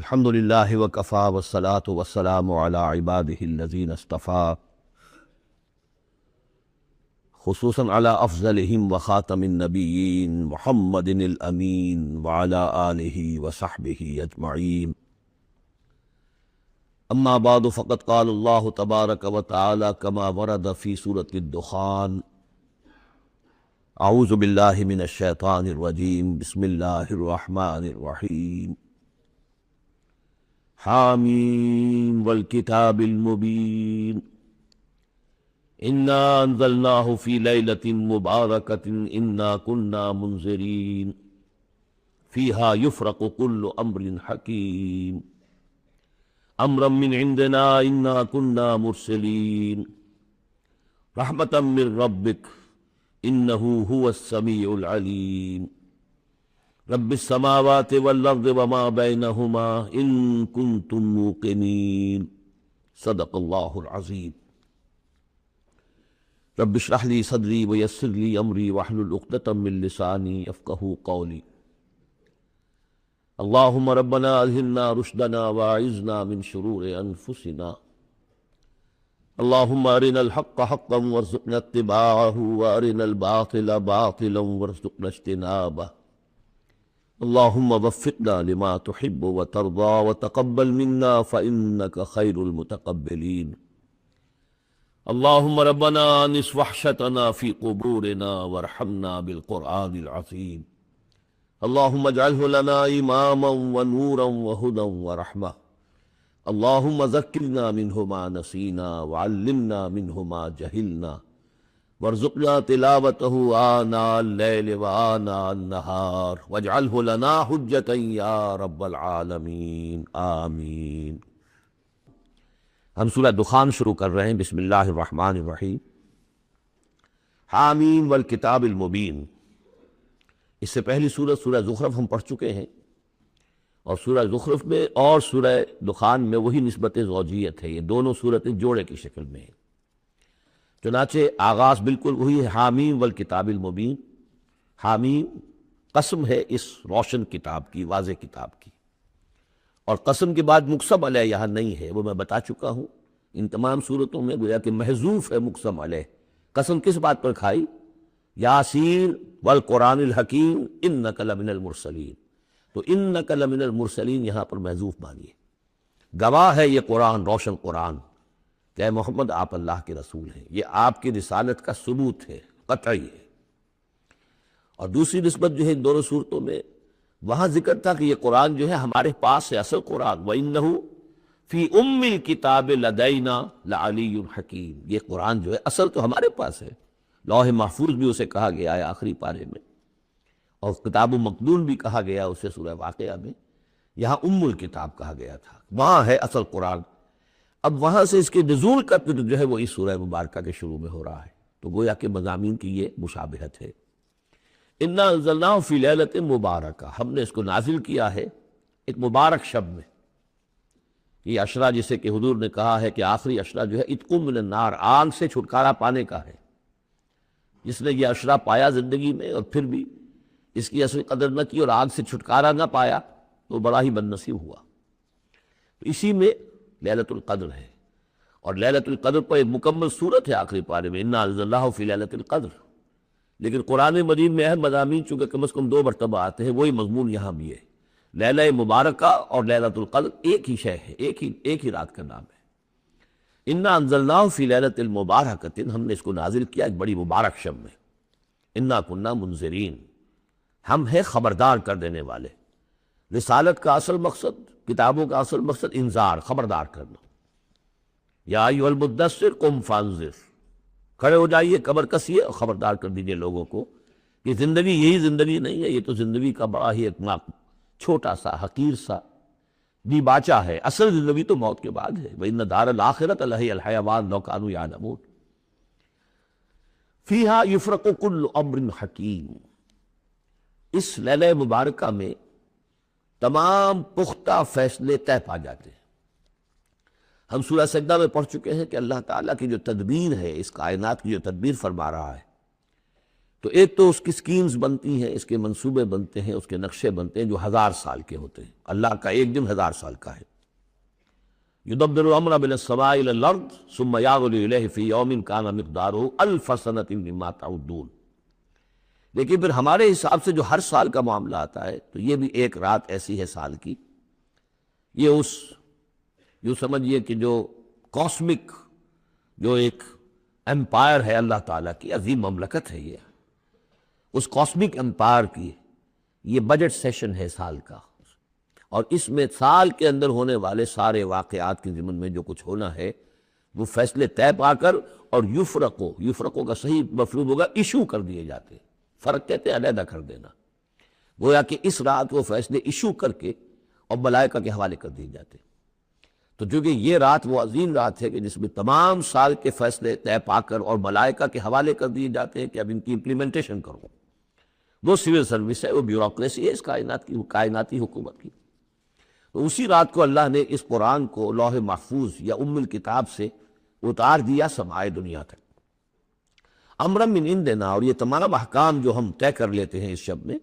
الحمد للہ وکفا والصلاة والسلام علی عباده الذین اصطفیٰ، خصوصاً علی افضلہم وخاتم النبیین محمد الامین وعلی آلہ وصحبہ اجمعین۔ اما بعد فقد قال اللہ تبارک وتعالی کما ورد فی سورۃ الدخان: اعوذ باللہ من الشیطان الرجیم، بسم اللہ الرحمن الرحیم۔ حامیم والکتاب المبین، انا انزلناہ فی لیلۃ مبارکۃ انا کنا منذرین فیہا یفرق کل امر حکیم امرا من عندنا انا کنا مرسلین رحمتا من ربک انہ هو السمیع العلیم رب السماوات والارض وما بینہما ان کنتم موقنین۔ صدق اللہ العظیم۔ رب اشرح لی صدری ویسر لی امری واحلل عقدۃ من لسانی یفقہوا قولی۔ اللہم ربنا الہمنا رشدنا واعذنا من شرور انفسنا، اللہم ارنا الحق حقا وارزقنا اتباعہ وارنا الباطل باطلا وارزقنا اجتنابہ، اللہم وفقنا لما تحب وترضى وتقبل منا فإنك خیر المتقبلین۔ اللہم ربنا انس وحشتنا فی قبورنا وارحمنا بالقرآن العظیم، اللہم اجعلہ لنا اماما ونورا وہدا ورحمہ، اللہم ذکرنا منہ ما نسینا وعلمنا منہ ما جہلنا وارزقنا تلاوتہ آناء اللیل وآناء النہار واجعلہ لنا حجتا یا رب العالمین، آمین۔ ہم سورہ دخان شروع کر رہے ہیں۔ بسم اللہ الرحمن الرحیم۔ حامیم والکتاب المبین، اس سے پہلی سورہ زخرف ہم پڑھ چکے ہیں، اور سورہ زخرف میں اور سورہ دخان میں وہی نسبت زوجیت ہے، یہ دونوں صورتیں جوڑے کی شکل میں ہیں۔ چنانچہ آغاز بالکل وہی ہے، حامیم والکتاب المبین۔ حامیم قسم ہے اس روشن کتاب کی، واضح کتاب کی، اور قسم کے بعد مقسم علیہ یہاں نہیں ہے، وہ میں بتا چکا ہوں۔ ان تمام صورتوں میں گویا کہ محذوف ہے مقسم علیہ۔ قسم کس بات پر کھائی؟ یاسین والقرآن الحکیم انک لمن المرسلین، تو انک لمن المرسلین یہاں پر محذوف مانیے۔ گواہ ہے یہ قرآن، روشن قرآن، کہ اے محمد آپ اللہ کے رسول ہیں، یہ آپ کی رسالت کا ثبوت ہے، قطعی ہے۔ اور دوسری نسبت جو ہے ان دونوں صورتوں میں، وہاں ذکر تھا کہ یہ قرآن جو ہے ہمارے پاس ہے، اصل قرآن، وَإِنَّهُ فِي أُمِّ الْكِتَابِ لَدَيْنَا لَعَلِيٌّ حَكِيمٌ، یہ قرآن جو ہے اصل تو ہمارے پاس ہے، لوح محفوظ بھی اسے کہا گیا ہے آخری پارے میں، اور کتاب مقدون بھی کہا گیا اسے سورہ واقعہ میں، یہاں ام الکتاب کہا گیا تھا، وہاں ہے اصل قرآن۔ اب وہاں سے اس کے نزول کا پھر جو ہے وہ اس سورہ مبارکہ کے شروع میں ہو رہا ہے، تو گویا کہ مضامین کی یہ مشابہت ہے۔ انا انزلناہ فی لیلۃ مبارکہ، ہم نے اس کو نازل کیا ہے ایک مبارک شب میں۔ یہ عشرہ جسے کہ حضور نے کہا ہے کہ آخری عشرہ جو ہے عتق من النار، آگ سے چھٹکارا پانے کا ہے۔ جس نے یہ عشرہ پایا زندگی میں اور پھر بھی اس کی اصل قدر نہ کی اور آگ سے چھٹکارا نہ پایا، تو بڑا ہی بد نصیب ہوا۔ اسی میں لیلۃ القدر ہے، اور لیلۃ القدر پر ایک مکمل صورت ہے آخری پارے میں، انا انزلناہ فی لیلۃ القدر۔ لیکن قرآن مجید میں اہم مضامین چونکہ کم از کم 2 مرتبہ آتے ہیں، وہی مضمون یہاں بھی ہے۔ لیلہ مبارکہ اور لیلۃ القدر ایک ہی شے ہے، ایک ہی رات کا نام ہے۔ انا انزلناہ فی لیلۃ المبارکۃ، ہم نے اس کو نازل کیا ایک بڑی مبارک شب میں۔ انا کنا منذرین، ہم ہیں خبردار کر دینے والے۔ رسالت کا اصل مقصد، کتابوں کا اصل مقصد انذار، خبردار کرنا۔ یا ایھا المدثر قم فانذر، کھڑے ہو جائیے، کمر کسیے اور خبردار کر دیجیے لوگوں کو کہ زندگی یہی زندگی نہیں ہے، یہ تو زندگی کا بڑا ہی ایک چھوٹا سا حقیر سا دی باچا ہے، اصل زندگی تو موت کے بعد ہے۔ وَإِنَّ دَارَ الْآخِرَةَ لَهِيَ الْحَيَوَانُ لَوْ كَانُوا يَعْلَمُونَ فِيهَا يُفْرَقُ كُلُّ أَمْرٍ حَكِيمٍ، اس لیلہ مبارکہ میں تمام پختہ فیصلے طے پا جاتے ہیں۔ ہم سورہ سجدہ میں پڑھ چکے ہیں کہ اللہ تعالیٰ کی جو تدبیر ہے، اس کائنات کی جو تدبیر فرما رہا ہے، تو ایک تو اس کی سکیمز بنتی ہیں، اس کے منصوبے بنتے ہیں، اس کے نقشے بنتے ہیں جو 1000 سال کے ہوتے ہیں۔ اللہ کا ایک دن 1000 سال کا ہے۔ یدبر الامر من السماء الى الارض ثم يعرج الیہ فی یوم کان مقدارہ الف سنۃ مما تعدون۔ لیکن پھر ہمارے حساب سے جو ہر سال کا معاملہ آتا ہے تو یہ بھی ایک رات ایسی ہے سال کی، یہ اس یوں سمجھیے کہ جو کاسمک جو ایک امپائر ہے اللہ تعالیٰ کی عظیم مملکت ہے، یہ اس کاسمک امپائر کی یہ بجٹ سیشن ہے سال کا، اور اس میں سال کے اندر ہونے والے سارے واقعات کے ضمن میں جو کچھ ہونا ہے وہ فیصلے طے پا کر اور یفرقوں کا صحیح مفہوم ہوگا ایشو کر دیے جاتے ہیں۔ فرق کہتے ہیں علیحدہ کر دینا، گویا کہ اس رات وہ فیصلے ایشو کر کے اور ملائکہ کے حوالے کر دیے جاتے ہیں۔ تو چونکہ یہ رات وہ عظیم رات ہے کہ جس میں تمام سال کے فیصلے طے پا کر اور ملائکہ کے حوالے کر دیے جاتے ہیں کہ اب ان کی امپلیمنٹیشن کرو، وہ سول سروس ہے، وہ بیوروکریسی ہے اس کائناتی حکومت کی۔ تو اسی رات کو اللہ نے اس قرآن کو لوح محفوظ یا ام الکتاب سے اتار دیا سمائے دنیا تک۔ امرا من عندنا، اور یہ تمام احکام جو ہم طے کر لیتے ہیں اس شب میں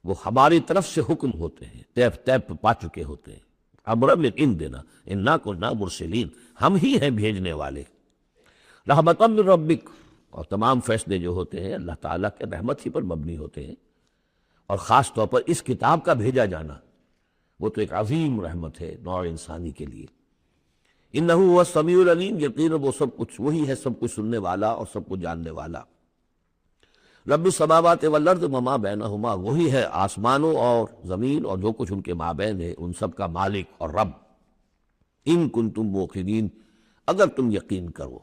وہ ہماری طرف سے حکم ہوتے ہیں، طے پا چکے ہوتے ہیں۔ امرا من عندنا انا کنا مرسلین، ہم ہی ہیں بھیجنے والے۔ رحمتا من ربک، اور تمام فیصلے جو ہوتے ہیں اللہ تعالیٰ کے رحمت ہی پر مبنی ہوتے ہیں، اور خاص طور پر اس کتاب کا بھیجا جانا وہ تو ایک عظیم رحمت ہے نوع انسانی کے لیے۔ انہ هو السمیع العلیم، یقیناً وہ سب کچھ وہی ہے، سب کچھ سننے والا اور سب کچھ جاننے والا۔ رب السماوات والارض وما بینہما، وہی ہے آسمانوں اور زمین اور جو کچھ ان کے مابین ہے، ان سب کا مالک اور رب۔ ان کنتم موقنین، اگر تم یقین کرو،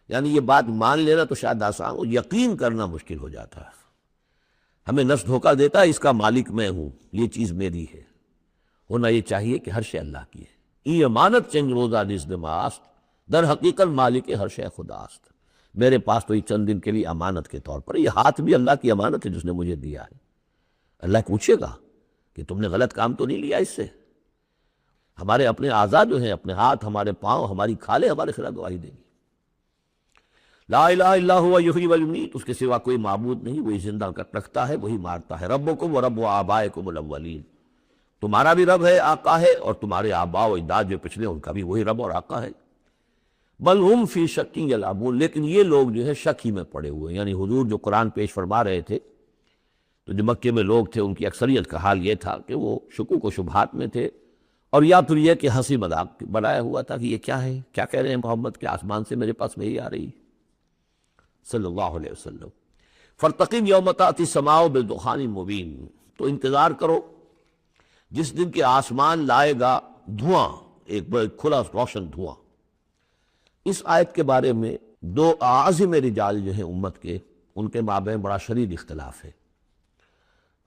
یعنی یہ بات مان لینا تو شاید آسان ہو، یقین کرنا مشکل ہو جاتا ہے۔ ہمیں نفس دھوکہ دیتا ہے اس کا مالک میں ہوں، یہ چیز میری ہے۔ ہونا یہ چاہیے کہ ہر شے اللہ کی ہے۔ ای امانت چنگ روزہ نزد ماست، در حقیقت مالک ہر شے خداست۔ میرے پاس تو یہ چند دن کے لیے امانت کے طور پر، یہ ہاتھ بھی اللہ کی امانت ہے جس نے مجھے دیا ہے۔ اللہ پوچھے گا کہ تم نے غلط کام تو نہیں لیا اس سے؟ ہمارے اپنے اعضاء جو ہیں، اپنے ہاتھ، ہمارے پاؤں، ہماری کھالیں ہمارے خلاف گواہی دیں گی۔ لا الہ الا هو یحیی ویمیت، اس کے سوا کوئی معبود نہیں، وہی زندہ رکھتا ہے، وہی مارتا ہے۔ ربکم و رب آبائکم الاولین، تمہارا بھی رب ہے، آقا ہے، اور تمہارے آباء و اجداد جو پچھلے ان کا بھی وہی رب اور آقا ہے۔ بل ہم فی شک یلعبون، لیکن یہ لوگ جو ہے شک ہی میں پڑے ہوئے ہیں۔ یعنی حضور جو قرآن پیش فرما رہے تھے تو جو مکے میں لوگ تھے ان کی اکثریت کا حال یہ تھا کہ وہ شکوک و شبہات میں تھے، اور یا پھر یہ کہ ہنسی مذاق بنایا ہوا تھا کہ یہ کیا ہے، کیا کہہ رہے ہیں محمد کے آسمان سے میرے پاس وحی آ رہی صلی اللہ علیہ وسلم۔ فارتقب یوم تأتی السماء بدخان مبین، تو انتظار کرو جس دن کے آسمان لائے گا دھواں، ایک بڑا کھلا روشن دھواں۔ اس آیت کے بارے میں دو اعظم رجال جو ہیں امت کے، ان کے مابین بڑا شدید اختلاف ہے۔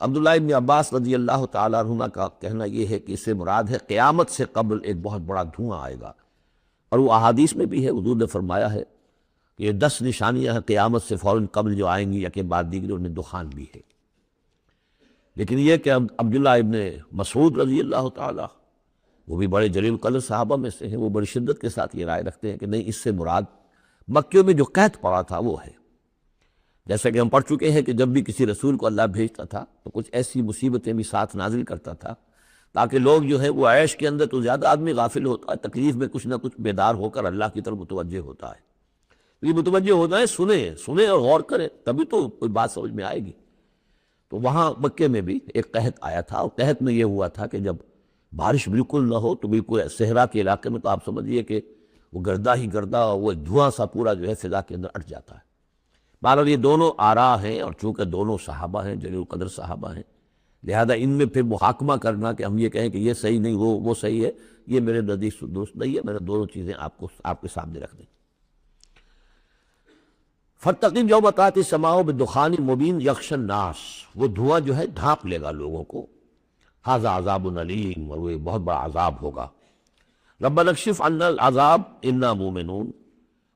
عبداللہ ابن عباس رضی اللہ تعالیٰ عنہما کا کہنا یہ ہے کہ اس سے مراد ہے قیامت سے قبل ایک بہت بڑا دھواں آئے گا، اور وہ احادیث میں بھی ہے، حضور نے فرمایا ہے کہ یہ 10 نشانیاں ہیں قیامت سے فوراً قبل جو آئیں گی، یا کہ بعد دیگر ان میں دخان بھی ہے۔ لیکن یہ کہ عبداللہ ابن مسعود رضی اللہ تعالیٰ، وہ بھی بڑے جلیل القدر صحابہ میں سے ہیں، وہ بڑی شدت کے ساتھ یہ رائے رکھتے ہیں کہ نہیں، اس سے مراد مکے میں جو قحط پڑا تھا وہ ہے۔ جیسا کہ ہم پڑھ چکے ہیں کہ جب بھی کسی رسول کو اللہ بھیجتا تھا تو کچھ ایسی مصیبتیں بھی ساتھ نازل کرتا تھا تاکہ لوگ جو ہے وہ عیش کے اندر تو زیادہ آدمی غافل ہوتا ہے، تکلیف میں کچھ نہ کچھ بیدار ہو کر اللہ کی طرف متوجہ ہوتا ہے۔ یہ متوجہ ہوتا ہے، سنیں اور غور کریں، تبھی تو کوئی بات سمجھ میں آئے گی۔ تو وہاں مکے میں بھی ایک قحط آیا تھا، اور قحط میں یہ ہوا تھا کہ جب بارش بالکل نہ ہو تو بالکل صحرا کے علاقے میں تو آپ سمجھیے کہ وہ گردہ ہی گردہ، وہ دھواں سا پورا جو ہے فضا کے اندر اٹھ جاتا ہے۔ بہرحال یہ دونوں آراء ہیں، اور چونکہ دونوں صحابہ ہیں، جلیل القدر صحابہ ہیں، لہذا ان میں پھر محاکمہ کرنا کہ ہم یہ کہیں کہ یہ صحیح نہیں وہ صحیح ہے، یہ میرے نزدیک درست نہیں ہے۔ میں نے دونوں چیزیں آپ کے سامنے رکھ دیں۔ فارتقب یوم تأتی السماء بدخان مبین یغشی الناس، وہ دھواں جو ہے ڈھانپ لے گا لوگوں کو۔ ھذا عذاب علیم، اور وہ ایک بہت بڑا عذاب ہوگا۔ ربنا اکشف عنا العذاب انا مومنون،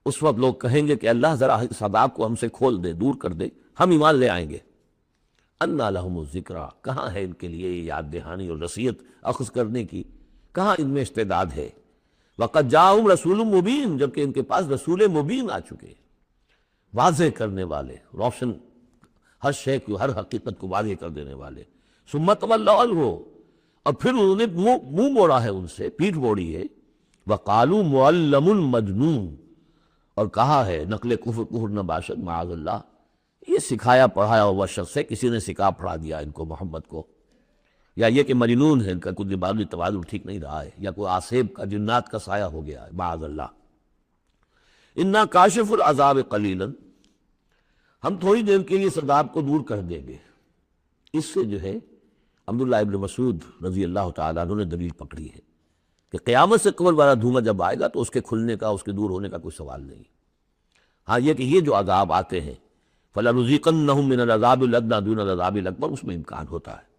اس وقت لوگ کہیں گے کہ اللہ ذرا اس عذاب کو ہم سے کھول دے، دور کر دے، ہم ایمان لے آئیں گے۔ انا لہم الذکریٰ، کہاں ہے ان کے لیے یہ یاد دہانی اور نصیحت اخذ کرنے کی، کہاں ان میں استعداد ہے۔ وقد جاءہم رسول مبین، جبکہ ان کے پاس رسول مبین آ چکے، واضح کرنے والے، روشن ہر شے کو، ہر حقیقت کو واضح کر دینے والے. ثم تولوا عنہ، اور پھر انہوں نے منہ موڑا ہے ان سے، پیٹھ موڑی ہے. وقالوا معلم مجنون، اور کہا ہے نقل کفر نہ باشد معاذ اللہ، یہ سکھایا پڑھایا ہوا شخص ہے، کسی نے سکھا پڑھا دیا ان کو محمد کو، یا یہ کہ مجنون ہے، ان کا کوئی دماغی توازن ٹھیک نہیں رہا ہے، یا کوئی آصیب کا جنات کا سایہ ہو گیا ہے معاذ اللہ. انا کاشف العذاب قلیلا، ہم تھوڑی دیر کے لیے اس عذاب کو دور کر دیں گے. اس سے جو ہے عبداللہ ابن مسعود رضی اللہ تعالیٰ عنہ نے دلیل پکڑی ہے کہ قیامت سے قبل والا دھواں جب آئے گا تو اس کے کھلنے کا، اس کے دور ہونے کا کوئی سوال نہیں. ہاں یہ کہ یہ جو عذاب آتے ہیں فَلَنُذِيقَنَّهُم مِّنَ الْعَذَابِ الْأَدْنَىٰ دُونَ الْعَذَابِ الْأَكْبَرِ، اس میں امکان ہوتا ہے.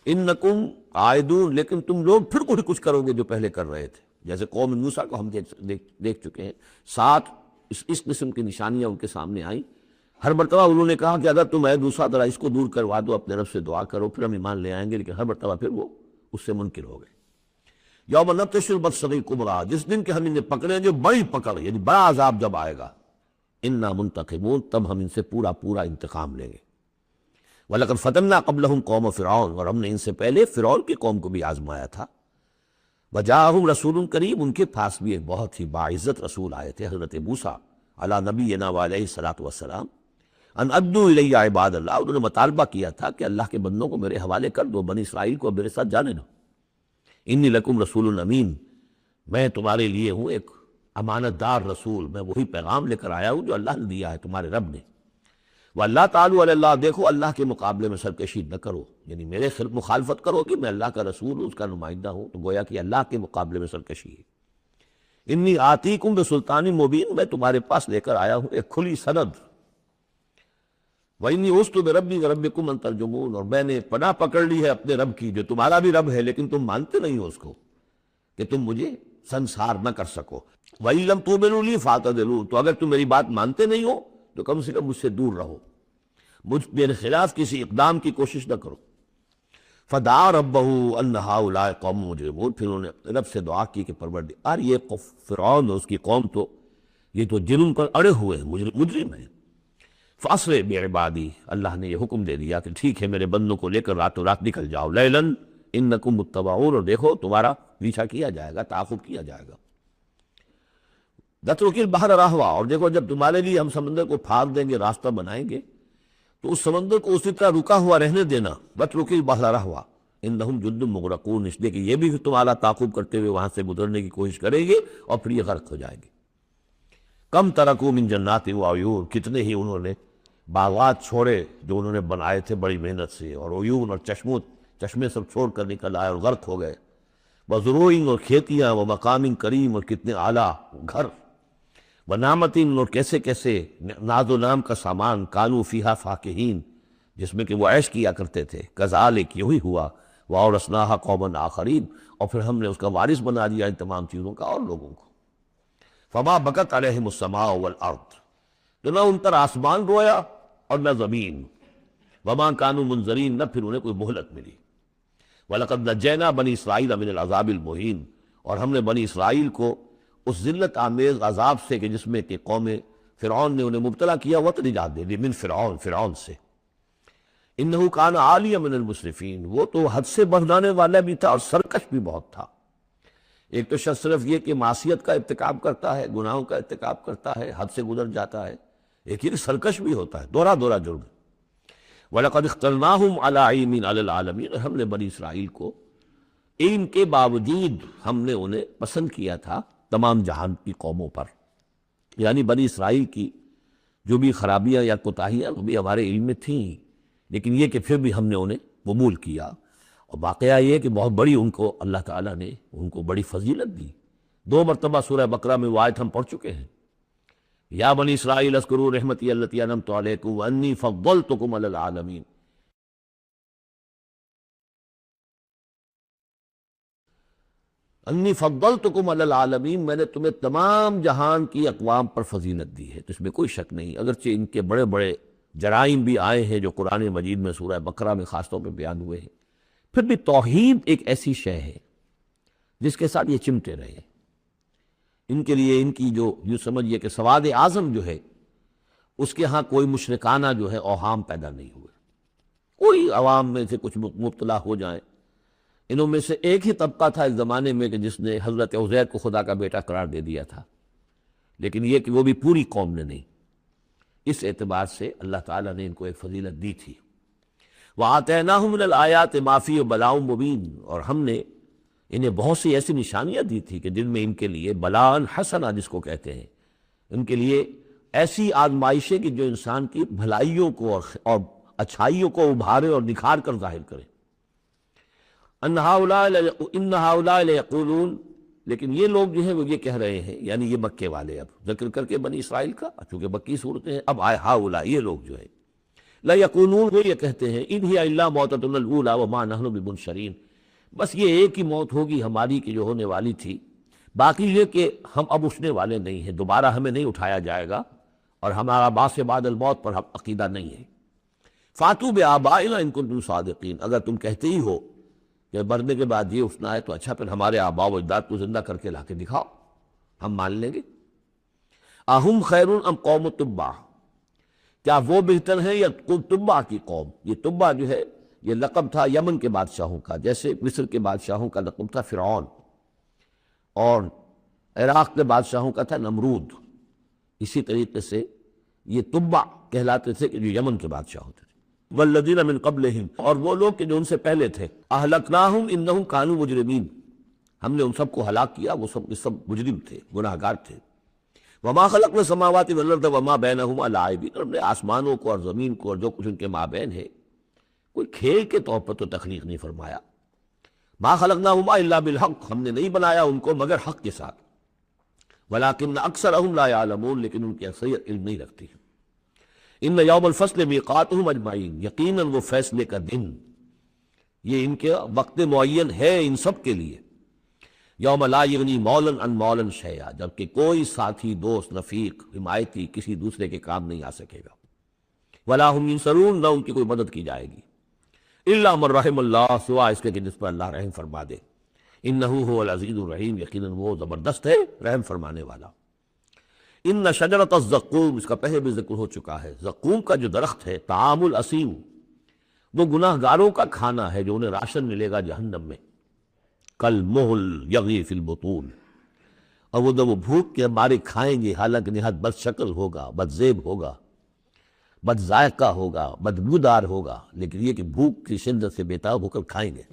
اِنَّكُمْ عَائِدُونَ، لیکن تم لوگ پھر کچھ کرو گے جو پہلے کر رہے تھے. جیسے قوم موسیٰ کو ہم دیکھ چکے ہیں، 7 اس قسم کی نشانیاں ان کے سامنے آئیں. ہر مرتبہ انہوں نے کہا کہ اگر تم اے موسیٰ ذرا اس کو دور کروا دو، اپنے رب سے دعا کرو، پھر ہم ایمان لے آئیں گے. لیکن ہر مرتبہ پھر وہ اس سے منکر ہو گئے. یوم نبطش البطشۃ الکبریٰ، جس دن کہ ہم انہیں پکڑیں جو بڑی پکڑ، یعنی بڑا عذاب جب آئے گا. انا منتقمون، تب ہم ان سے پورا انتقام لیں گے. وَلَقَدْ فَتَنَّا قَبْلَهُمْ قَوْمَ فِرْعَوْنَ، اور ہم نے ان سے پہلے فرعون کی قوم کو بھی آزمایا تھا. وَجَاءَهُمْ رَسُولٌ کریم، ان کے پاس بھی ایک بہت ہی باعزت رسول آئے تھے، حضرت موسیٰ علی نبینا وعلیہ الصلاۃ والسلام. ان ادوا الی عباد اللہ، انہوں نے مطالبہ کیا تھا کہ اللہ کے بندوں کو میرے حوالے کر دو، بنی اسرائیل کو میرے ساتھ جانے دو. انی لکم رسول امین، میں تمہارے لیے ہوں ایک امانت دار رسول، میں وہی پیغام لے کر آیا ہوں جو اللہ نے دیا ہے تمہارے رب نے. وَاللَّہ تعالیٰ علی اللہ، دیکھو اللہ کے مقابلے میں سرکشی نہ کرو، یعنی میرے خلاف مخالفت کرو کہ میں اللہ کا رسول ہوں، اس کا نمائندہ ہوں، تو گویا کہ اللہ کے مقابلے میں سرکشی ہے. انی آتیکم بسلطان مبین، میں تمہارے پاس لے کر آیا ہوں ایک کھلی سند. وَإِنِّي عُذْتُ بِرَبِّي وَرَبِّكُمْ أَن تَرْجُمُونَ، اور میں نے پناہ پکڑ لی ہے اپنے رب کی جو تمہارا بھی رب ہے، لیکن تم مانتے نہیں ہو اس کو، کہ تم مجھے سنسار نہ کر سکو. وَإِن لَّمْ تُؤْمِنُوا لِي فَاعْتَزِلُونِ، تو اگر تم میری بات مانتے نہیں ہو تو کم سے کم مجھ سے دور رہو، میرے خلاف کسی اقدام کی کوشش نہ کرو. فَدَعَا رَبَّهُ أَنَّ هَٰؤُلَاءِ قَوْمٌ مُجْرِمُونَ، پھر انہوں نے اپنے رب سے دعا کی کہ پروردگار یہ فرعون اور اس کی قوم تو یہ تو جرم پر اڑے ہوئے ہیں، مجرم ہیں. فَأَسْرِ بِعِبَادِي، اللہ نے یہ حکم دے دیا کہ ٹھیک ہے میرے بندوں کو لے کر راتوں رات نکل جاؤ. لَيْلًا إِنَّكُمْ مُتَّبَعُونَ، اور دیکھو تمہارا پیچھا کیا جائے گا، تعاقب کیا جائے گا. وَاتْرُكِ الْبَحْرَ رَهْوًا، اور دیکھو جب تمہارے لیے ہم سمندر کو پھاڑ دیں گے، راستہ بنائیں گے، تو اس سمندر کو اسی طرح رکا ہوا رہنے دینا. وَاتْرُكِ الْبَحْرَ رَهْوًا إِنَّهُمْ جُندٌ مُغْرَقُونَ، اس لیے کہ یہ بھی تمہارا تعاقب کرتے ہوئے وہاں سے گزرنے کی کوشش کریں گے اور پھر یہ غرق ہو جائیں گے. کم ترکوا من جنات وعیون، کتنے ہی انہوں نے باغات چھوڑے جو انہوں نے بنائے تھے بڑی محنت سے، اور عیون اور چشمے سب چھوڑ کر نکل آئے اور غرق ہو گئے. وزروع، اور کھیتیاں، ومقام کریم، اور کتنے اعلیٰ گھر، ونعمتین، اور کیسے کیسے ناز و نام کا سامان، کانوا فیہا فاکہین، جس میں کہ وہ عیش کیا کرتے تھے. کذالک، یہی ہوا. وَأَوْرَثْنَاهَا قَوْمًا آخَرِينَ، اور پھر ہم نے اس کا وارث بنا دیا ان تمام چیزوں کا اور لوگوں کو. فما بکت علیہم السماء والارض، تو نہ ان پر آسمان رویا اور نہ زمین. وما کانوا منظرین، نہ پھر انہیں کوئی مہلت ملی. وَلَقَدْ نَجَّيْنَا بَنِي إِسْرَائِيلَ مِنَ الْعَذَابِ الْمُهِينِ، اور ہم نے بنی اسرائیل کو اس ذلت آمیز عذاب سے کہ جس میں کہ قوم فرعون نے انہیں مبتلا کیا، وہ نجات دے دی. من فرعون سے. انہو کان عالیہ من المسرفین، وہ تو حد سے بڑھ جانے والا بھی تھا اور سرکش بھی بہت تھا. ایک تو شخص صرف یہ کہ معصیت کا ارتکاب کرتا ہے، گناہوں کا ارتکاب کرتا ہے، حد سے گزر جاتا ہے، ایک یہ سرکش بھی ہوتا ہے، دورہ جرم. وَلَقَدْ اخْتَرْنَاهُمْ عَلَىٰ عِلْمٍ عَلَى الْعَالَمِينَ، اور ہم نے بنی اسرائیل کو علم کے باوجود ہم نے انہیں پسند کیا تھا تمام جہان کی قوموں پر. یعنی بنی اسرائیل کی جو بھی خرابیاں یا کوتاہیاں وہ بھی ہمارے علم میں تھیں، لیکن یہ کہ پھر بھی ہم نے انہیں قبول کیا. اور واقعہ یہ کہ بہت بڑی ان کو اللہ تعالیٰ نے ان کو بڑی فضیلت دی. 2 مرتبہ سورہ بقرہ میں وہ آیت ہم پڑھ چکے ہیں. یا بنی اسرائیل اذکروا رحمتی التی انعمت علیکم وانی فضلتکم علی العالمین. انی فضلتکم علی العالمین، میں نے تمہیں تمام جہان کی اقوام پر فضیلت دی ہے. تو اس میں کوئی شک نہیں، اگرچہ ان کے بڑے بڑے جرائم بھی آئے ہیں جو قرآن مجید میں سورہ بقرہ میں خاص طور پہ بیان ہوئے ہیں، پھر بھی توحید ایک ایسی شے ہے جس کے ساتھ یہ چمٹے رہے ہیں. ان کے لیے ان کی جو یوں سمجھیے کہ سواد اعظم جو ہے اس کے ہاں کوئی مشرکانہ جو ہے اوہام پیدا نہیں ہوئے، کوئی عوام میں سے کچھ مبتلا ہو جائیں۔ انہوں میں سے ایک ہی طبقہ تھا اس زمانے میں کہ جس نے حضرت عزیر کو خدا کا بیٹا قرار دے دیا تھا، لیکن یہ کہ وہ بھی پوری قوم نے نہیں۔ اس اعتبار سے اللہ تعالیٰ نے ان کو ایک فضیلت دی تھی۔ وَآتَيْنَاهُم مِّنَ الْآيَاتِ مَا فِيهِ بَلَاءٌ مُّبِينٌ، اور ہم نے انہیں بہت سی ایسی نشانیاں دی تھی کہ جن میں ان کے لیے بلاء حسنہ جس کو کہتے ہیں، ان کے لیے ایسی آزمائشیں کہ جو انسان کی بھلائیوں کو اور اچھائیوں کو ابھارے اور نکھار کر ظاہر کرے۔ ان ہؤلاء لیقولون، لیکن یہ لوگ جو ہیں وہ یہ کہہ رہے ہیں، یعنی یہ مکے والے، اب ذکر کر کے بنی اسرائیل کا، چونکہ مکی صورتیں ہیں، اب آئے ہؤلاء، یہ لوگ جو ہیں لیقولون، وہ یہ کہتے ہیں ان ہی الا موتتنا الاولی وما نحن بمنشرین، بس یہ ایک ہی موت ہوگی ہماری کی جو ہونے والی تھی، باقی یہ کہ ہم اب اٹھنے والے نہیں ہیں، دوبارہ ہمیں نہیں اٹھایا جائے گا، اور ہمارا بعث بعد الموت پر عقیدہ نہیں ہے۔ فاتوا بآبائنا ان کنتم صادقین، اگر تم کہتے ہی ہو کہ مرنے کے بعد یہ اٹھنا ہے تو اچھا، پھر ہمارے آباء و اجداد کو زندہ کر کے لا کے دکھاؤ، ہم مان لیں گے۔ اہم خیر ام قوم تبع، کیا وہ بہتر ہیں یا تبع کی قوم؟ یہ تبع جو ہے یہ لقب تھا یمن کے بادشاہوں کا، جیسے مصر کے بادشاہوں کا لقب تھا فرعون، اور عراق کے بادشاہوں کا تھا نمرود، اسی طریقے سے یہ تبع کہلاتے تھے کہ جو یمن کے بادشاہ ہوتے تھے۔ والذین من قبلہم، اور وہ لوگ کہ جو ان سے پہلے تھے، اہلکناہم انہم کانوا مجرمین، ہم نے ان سب کو ہلاک کیا، وہ سب مجرم تھے، گناہگار تھے۔ وما خلقنا السماوات والارض وما بینہما لاعبین، اور ہم نے آسمانوں کو اور زمین کو اور جو کچھ ان کے مابین ہے کوئی کھیل کے طور پر تو تخلیق نہیں فرمایا۔ ما خلقناہما الا بالحق، ہم نے نہیں بنایا ان کو مگر حق کے ساتھ۔ ولکن اکثرہم لا یعلمون، لیکن ان کی اکثریت علم نہیں رکھتی۔ ان یوم الفصل میقاتہم اجمعین، یقیناً وہ فیصلے کا دن، یہ ان کے وقت معین ہے ان سب کے لیے۔ یوم لا یغنی مولا عن مولا شیئا، جبکہ کوئی ساتھی، دوست، رفیق، حمایتی کسی دوسرے کے کام نہیں آ سکے گا۔ ولا ہم ینصرون، نہ ان کی کوئی مدد کی جائے گی۔ الا من رحم اللہ، سوا اس کے کہ جس پر اللہ رحم فرما دے۔ انہ هو العزیز الرحیم، یقیناً وہ زبردست ہے، رحم فرمانے والا۔ ان شجرۃ الزقوم، اس کا پہلے بھی ذکر ہو چکا ہے، زقوم کا جو درخت ہے، طعام الاسیم، وہ گناہ گاروں کا کھانا ہے جو انہیں راشن ملے گا جہنم میں۔ کالمہل یغلی فی البطون، اور وہ جب وہ بھوک کے مارے کھائیں گے، حالانکہ نہایت بد شکل ہوگا، بد زیب ہوگا، بد ذائقہ ہوگا، بدبودار ہوگا، لیکن یہ کہ بھوک کی شدت سے بےتاب ہو کر کھائیں گے،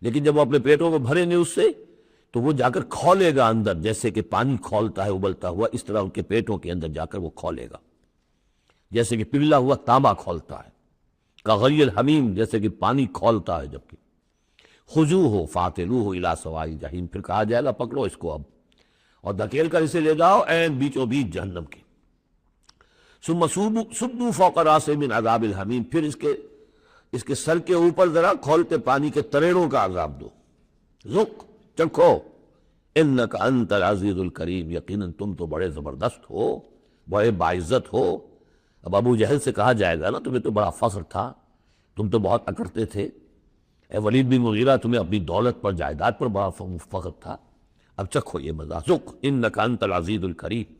لیکن جب وہ اپنے پیٹوں کو بھریں گے اس سے تو وہ جا کر کھولے گا اندر، جیسے کہ پانی کھولتا ہے ابلتا ہوا، اس طرح ان کے پیٹوں کے اندر جا کر وہ کھولے گا، جیسے کہ پگھلا ہوا تانبا کھولتا ہے۔ کغلی الحمیم، جیسے کہ پانی کھولتا ہے جبکہ۔ خذوہ فاعتلوہ الی سواء الجحیم، پھر کہا جائے گا پکڑو اس کو اب اور دھکیل کر اسے لے جاؤ عین بیچوں بیچ جہنم کے۔ ثم صبوا فوق راسہ من عذاب الحمیم، پھر اس کے سر کے اوپر ذرا کھولتے پانی کے تریڑوں کا عذاب دو، ذق، چکھو، انک انت العزیز الکریم، یقیناً تم تو بڑے زبردست ہو، بڑے باعزت ہو۔ اب ابو جہل سے کہا جائے گا نا تمہیں تو بڑا فخر تھا، تم تو بہت اکڑتے تھے، اے ولید بن مغیرہ تمہیں اپنی دولت پر، جائیداد پر بڑا فخر تھا، اب چکھو یہ مزہ، ذق انک انت العزیز الکریم۔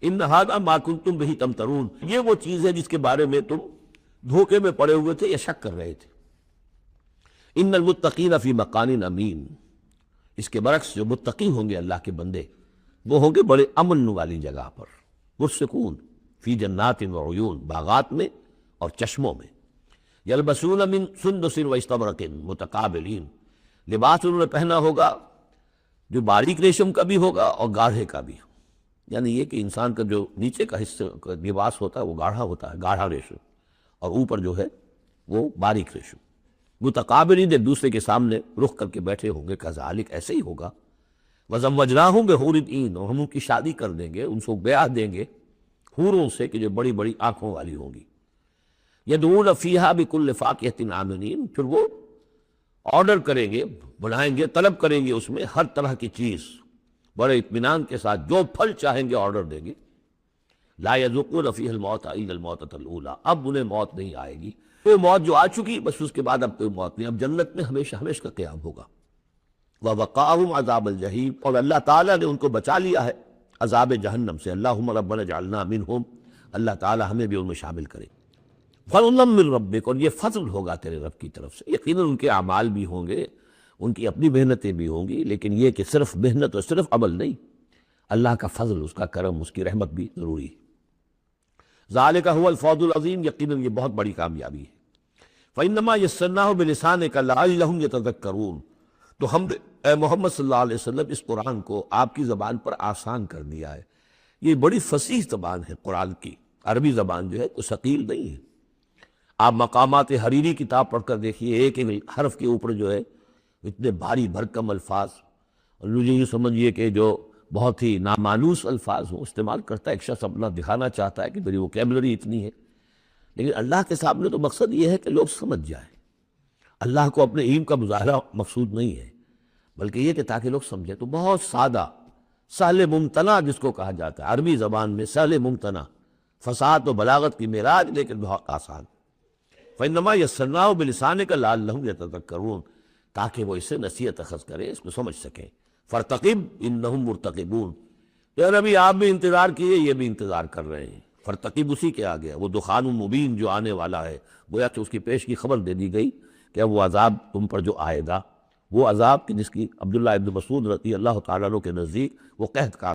ان ھذا ما کنتم بہ تمترون، یہ وہ چیز ہے جس کے بارے میں تم دھوکے میں پڑے ہوئے تھے یا شک کر رہے تھے۔ ان المتقین فی مقام امین، اس کے برعکس جو متقی ہوں گے اللہ کے بندے، وہ ہوں گے بڑے امن والی جگہ پر، پرسکون، فی جنات و عیون، باغات میں اور چشموں میں۔ یلبسون من سندس و استبرق متقابلین، لباس انہوں نے پہنا ہوگا جو باریک ریشم کا بھی ہوگا اور گاڑھے کا بھی، یعنی یہ کہ انسان کا جو نیچے کا حصہ لباس ہوتا ہے وہ گاڑھا ہوتا ہے، گاڑھا ریشم، اور اوپر جو ہے وہ باریک ریشم۔ متقابلین، ایک دوسرے کے سامنے رخ کر کے بیٹھے ہوں گے، کذالک، ایسے ہی ہوگا۔ وزوجناہم بحور عین، اور ہم ان کی شادی کر دیں گے، ان کو بیاہ دیں گے حوروں سے کہ جو بڑی بڑی آنکھوں والی ہوں گی۔ یدعون فیہا بکل فاکہۃ آمنین، پھر وہ آرڈر کریں گے، بنائیں گے، طلب کریں گے اس میں ہر طرح کی چیز، بڑے اطمینان کے ساتھ جو پھل چاہیں گے آرڈر دیں گے۔ لا یذوقون فیہا الموت الا الموتۃ الاولی، اب انہیں موت نہیں آئے گی، کوئی موت جو آ چکی بس اس کے بعد اب کوئی موت نہیں، اب جنت میں ہمیشہ ہمیشہ کا قیام ہوگا۔ ووقاہم عذاب الجحیم، اور اللہ تعالیٰ نے ان کو بچا لیا ہے عذاب جہنم سے۔ اللہم ربنا اجعلنا منہم اللہ تعالی ہمیں بھی ان میں شامل کرے۔ فضلا من ربک، اور یہ فضل ہوگا تیرے رب کی طرف سے۔ یقیناً ان کے اعمال بھی ہوں گے، ان کی اپنی محنتیں بھی ہوں گی، لیکن یہ کہ صرف محنت اور صرف عمل نہیں، اللہ کا فضل، اس کا کرم، اس کی رحمت بھی ضروری ہے۔ ذالک هو الفوز العظیم، یقیناً یہ بہت بڑی کامیابی ہے۔ فإنما یسرناہ بلسانک لعلہم یتذکرون، تو ہم نے اے محمد صلی اللہ علیہ وسلم اس قرآن کو آپ کی زبان پر آسان کر دیا ہے۔ یہ بڑی فصیح زبان ہے قرآن کی، عربی زبان جو ہے کوئی ثقیل نہیں ہے۔ آپ مقامات حریری کتاب پڑھ کر دیکھیے، ایک ایک حرف کے اوپر جو ہے اتنے بھاری بھرکم الفاظ، اور مجھے یہ سمجھیے کہ جو بہت ہی نامانوس الفاظ ہوں استعمال کرتا ہے ایک شخص، اپنا دکھانا چاہتا ہے کہ میری ووکیبلری اتنی ہے، لیکن اللہ کے سامنے تو مقصد یہ ہے کہ لوگ سمجھ جائیں۔ اللہ کو اپنے علم کا مظاہرہ مقصود نہیں ہے، بلکہ یہ کہ تاکہ لوگ سمجھیں۔ تو بہت سادہ، سہل ممتنع جس کو کہا جاتا ہے عربی زبان میں، سہل ممتنع، فصاحت و بلاغت کی معراج، لیکن بہت آسان۔ فإنما یسرناہ بلسانک لعلہم یتذکرون، تاکہ وہ اسے نصیحت اخذ کریں، اس کو سمجھ سکیں۔ فرتقب انہم مرتقبون، یا نبی آپ بھی انتظار کیے، یہ بھی انتظار کر رہے ہیں۔ فرتقب اسی کے آگے وہ دخان مبین جو آنے والا ہے، گویا کہ اس کی پیش کی خبر دے دی گئی کہ اب وہ عذاب تم پر جو آئے گا، وہ عذاب کہ جس کی عبداللہ ابن مسعود رضی اللہ تعالیٰ عنہ کے نزدیک وہ قحط کا